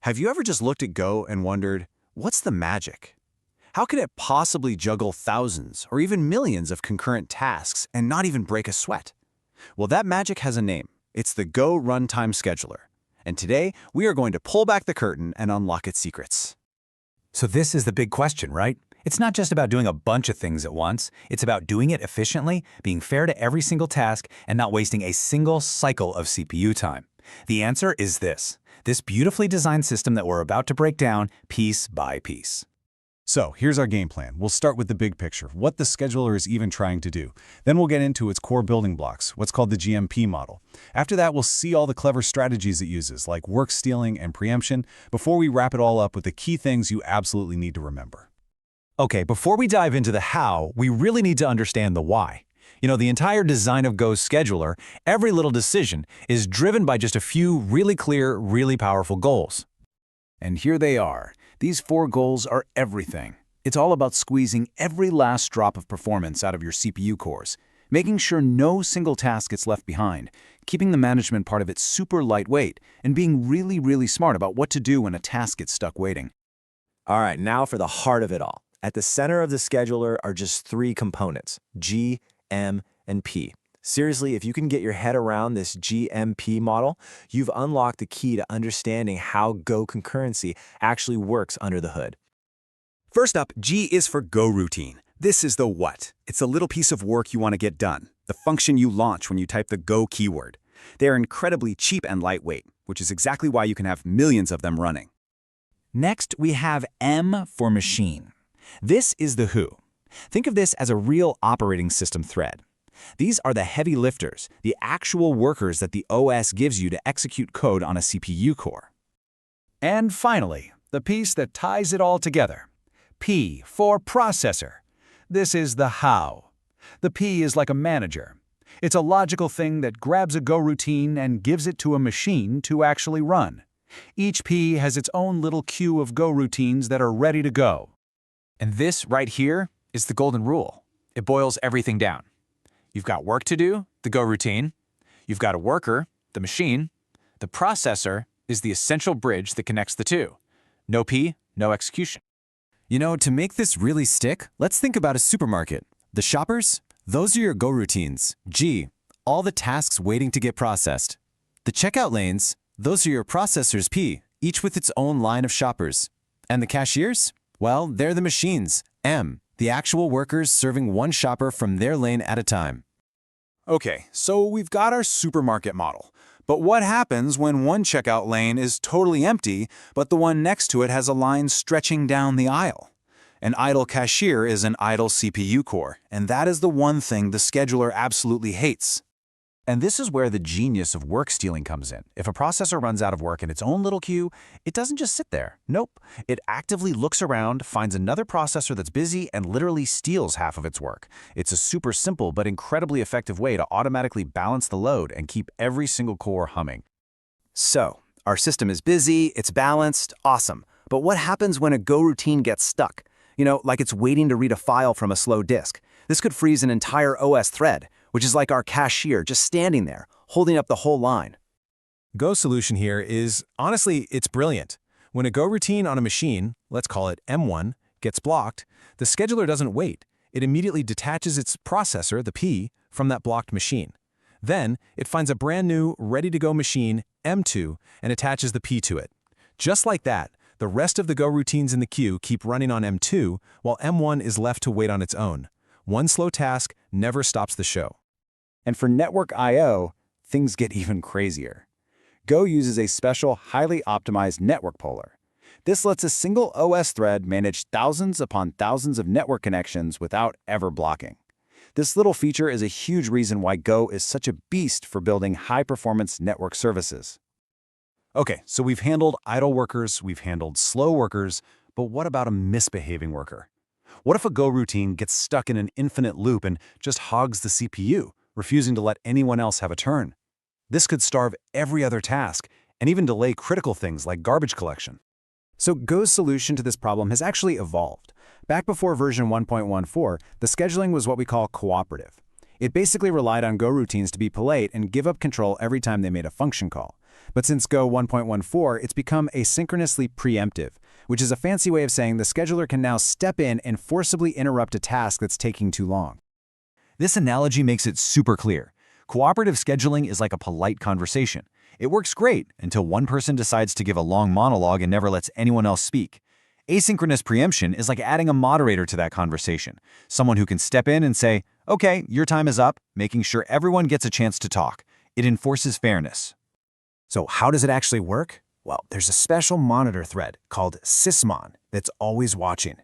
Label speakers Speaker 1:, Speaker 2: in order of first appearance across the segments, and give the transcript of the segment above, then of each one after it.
Speaker 1: Have you ever just looked at Go and wondered, what's the magic? How can it possibly juggle thousands or even millions of concurrent tasks and not even break a sweat? Well, that magic has a name. It's the Go Runtime Scheduler. And today, we are going to pull back the curtain and unlock its secrets.
Speaker 2: So this is the big question, right? It's not just about doing a bunch of things at once. It's about doing it efficiently, being fair to every single task, and not wasting a single cycle of CPU time. The answer is this beautifully designed system that we're about to break down piece by piece.
Speaker 3: So here's our game plan. We'll start with the big picture, what the scheduler is even trying to do. Then we'll get into its core building blocks, what's called the GMP model. After that, we'll see all the clever strategies it uses, like work stealing and preemption, before we wrap it all up with the key things you absolutely need to remember.
Speaker 2: Okay, before we dive into the how, we really need to understand the why. The entire design of Go's scheduler, every little decision, is driven by just a few really clear, really powerful goals. And here they are. These 4 goals are everything. It's all about squeezing every last drop of performance out of your CPU cores, making sure no single task gets left behind, keeping the management part of it super lightweight, and being really, really smart about what to do when a task gets stuck waiting.
Speaker 4: All right, now for the heart of it all. At the center of the scheduler are just 3 components, G, M, and P. Seriously, if you can get your head around this GMP model, you've unlocked the key to understanding how Go concurrency actually works under the hood.
Speaker 1: First up, G is for Goroutine. This is the what. It's a little piece of work you want to get done, the function you launch when you type the Go keyword. They are incredibly cheap and lightweight, which is exactly why you can have millions of them running.
Speaker 2: Next, we have M for machine. This is the who. Think of this as a real operating system thread. These are the heavy lifters, the actual workers that the OS gives you to execute code on a CPU core. And finally, the piece that ties it all together. P for processor. This is the how. The P is like a manager. It's a logical thing that grabs a Go routine and gives it to a machine to actually run. Each P has its own little queue of Go routines that are ready to go. And this right here is the golden rule. It boils everything down. You've got work to do, the Go routine. You've got a worker, the machine. The processor is the essential bridge that connects the two. No P, no execution.
Speaker 1: To make this really stick, let's think about a supermarket. The shoppers? Those are your Go routines. G, all the tasks waiting to get processed. The checkout lanes? Those are your processors P, each with its own line of shoppers. And the cashiers? Well, they're the machines. M, the actual workers serving one shopper from their lane at a time. Okay, so we've got our supermarket model. But what happens when one checkout lane is totally empty, but the one next to it has a line stretching down the aisle? An idle cashier is an idle CPU core, and that is the one thing the scheduler absolutely hates. And this is where the genius of work stealing comes in. If a processor runs out of work in its own little queue, it doesn't just sit there. Nope. It actively looks around, finds another processor that's busy, and literally steals half of its work. It's a super simple but incredibly effective way to automatically balance the load and keep every single core humming. So, our system is busy, it's balanced, awesome. But what happens when a Go routine gets stuck? Like it's waiting to read a file from a slow disk. This could freeze an entire OS thread, which is like our cashier just standing there, holding up the whole line.
Speaker 5: Go's solution here is, honestly, it's brilliant. When a Go routine on a machine, let's call it M1, gets blocked, the scheduler doesn't wait. It immediately detaches its processor, the P, from that blocked machine. Then, it finds a brand new, ready-to-go machine, M2, and attaches the P to it. Just like that, the rest of the Go routines in the queue keep running on M2, while M1 is left to wait on its own. One slow task never stops the show.
Speaker 1: And for network I/O, things get even crazier. Go uses a special, highly optimized network polar. This lets a single OS thread manage thousands upon thousands of network connections without ever blocking. This little feature is a huge reason why Go is such a beast for building high-performance network services. Okay, so we've handled idle workers, we've handled slow workers, but what about a misbehaving worker? What if a Go routine gets stuck in an infinite loop and just hogs the CPU, refusing to let anyone else have a turn? This could starve every other task and even delay critical things like garbage collection. So Go's solution to this problem has actually evolved. Back before version 1.14, the scheduling was what we call cooperative. It basically relied on Go routines to be polite and give up control every time they made a function call.
Speaker 2: But since Go 1.14, it's become asynchronously preemptive, which is a fancy way of saying the scheduler can now step in and forcibly interrupt a task that's taking too long.
Speaker 6: This analogy makes it super clear. Cooperative scheduling is like a polite conversation. It works great until one person decides to give a long monologue and never lets anyone else speak. Asynchronous preemption is like adding a moderator to that conversation, someone who can step in and say, "Okay, your time is up," making sure everyone gets a chance to talk. It enforces fairness.
Speaker 2: So how does it actually work? Well, there's a special monitor thread called sysmon that's always watching.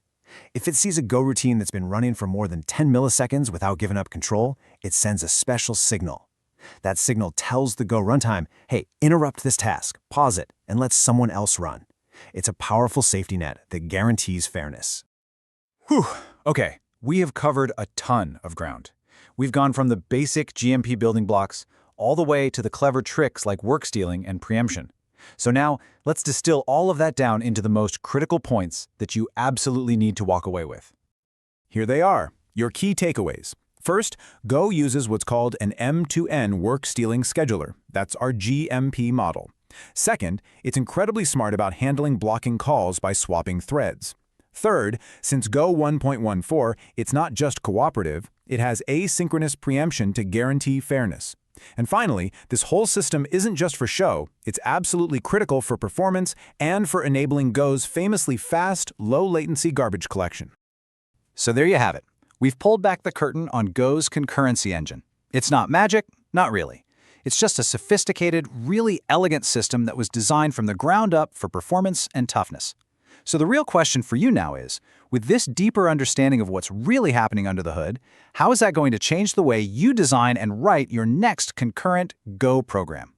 Speaker 2: If it sees a Go routine that's been running for more than 10 milliseconds without giving up control, it sends a special signal. That signal tells the Go runtime, hey, interrupt this task, pause it, and let someone else run. It's a powerful safety net that guarantees fairness.
Speaker 5: Whew. Okay, we have covered a ton of ground. We've gone from the basic GMP building blocks all the way to the clever tricks like work stealing and preemption. So now, let's distill all of that down into the most critical points that you absolutely need to walk away with. Here they are, your key takeaways. First, Go uses what's called an M2N work stealing scheduler. That's our GMP model. Second, it's incredibly smart about handling blocking calls by swapping threads. Third, since Go 1.14, it's not just cooperative, it has asynchronous preemption to guarantee fairness. And finally, this whole system isn't just for show, it's absolutely critical for performance and for enabling Go's famously fast, low-latency garbage collection.
Speaker 2: So there you have it. We've pulled back the curtain on Go's concurrency engine. It's not magic, not really. It's just a sophisticated, really elegant system that was designed from the ground up for performance and toughness. So the real question for you now is, with this deeper understanding of what's really happening under the hood, how is that going to change the way you design and write your next concurrent Go program?